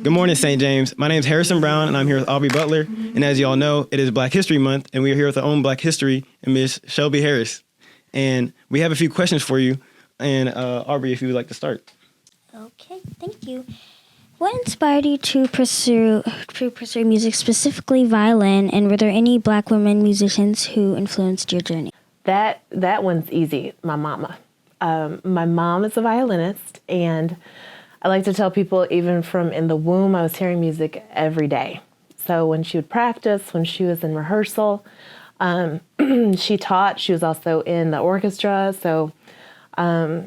Good morning, St. James. My name is Harrison Brown, and I'm here with Aubrey Butler. And as you all know, it is Black History Month, and we are here with our own Black History and Miss Shelby Harris. And we have a few questions for you. And Aubrey, if you would like to start. Okay, thank you. What inspired you to pursue music, specifically violin, and were there any Black women musicians who influenced your journey? That one's easy. My mama. My mom is a violinist, and I like to tell people even from in the womb, I was hearing music every day. So when she would practice, when she was in rehearsal, she taught. She was also in the orchestra. So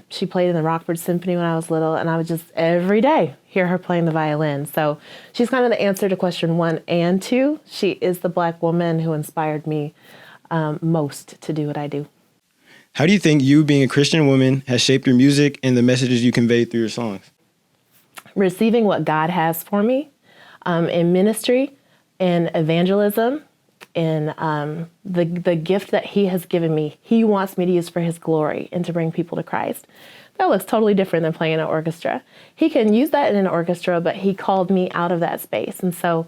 she played in the Rockford Symphony when I was little, and I would just every day hear her playing the violin. So she's kind of the answer to question 1 and 2. She is the Black woman who inspired me most to do what I do. How do you think you, being a Christian woman, has shaped your music and the messages you convey through your songs? Receiving what God has for me in ministry, in evangelism, in the gift that He has given me. He wants me to use for His glory and to bring people to Christ. That looks totally different than playing an orchestra. He can use that in an orchestra, but He called me out of that space. And so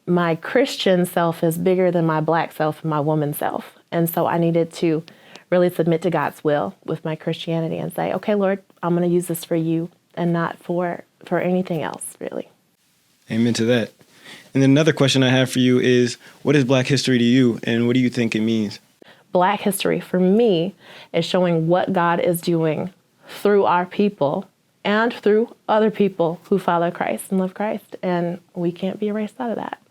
my Christian self is bigger than my Black self and my woman self. And so I needed to really submit to God's will with my Christianity and say, okay, Lord, I'm going to use this for you and not for anything else, really. Amen to that. And then another question I have for you is, what is Black history to you, and what do you think it means? Black history, for me, is showing what God is doing through our people and through other people who follow Christ and love Christ, and we can't be erased out of that.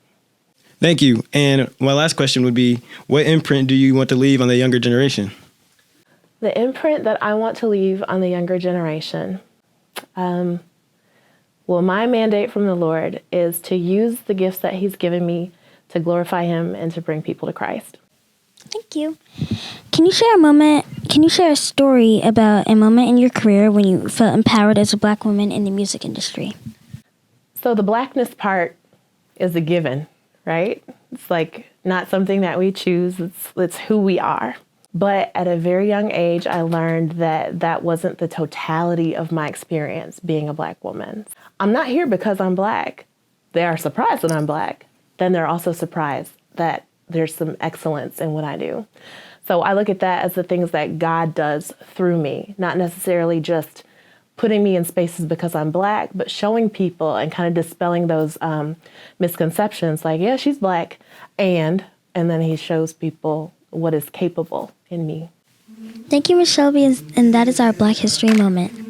Thank you. And my last question would be, what imprint do you want to leave on the younger generation? The imprint that I want to leave on the younger generation, well, my mandate from the Lord is to use the gifts that He's given me to glorify Him and to bring people to Christ. Thank you. Can you share a story about a moment in your career when you felt empowered as a Black woman in the music industry? So the Blackness part is a given, right? It's like not something that we choose. It's who we are. But at a very young age, I learned that that wasn't the totality of my experience being a Black woman. I'm not here because I'm Black. They are surprised that I'm Black. Then they're also surprised that there's some excellence in what I do. So I look at that as the things that God does through me, not necessarily just putting me in spaces because I'm Black, but showing people and kind of dispelling those misconceptions like, yeah, she's Black. And then He shows people what is capable in me. Thank you, Miss Shelby, and that is our Black History Moment.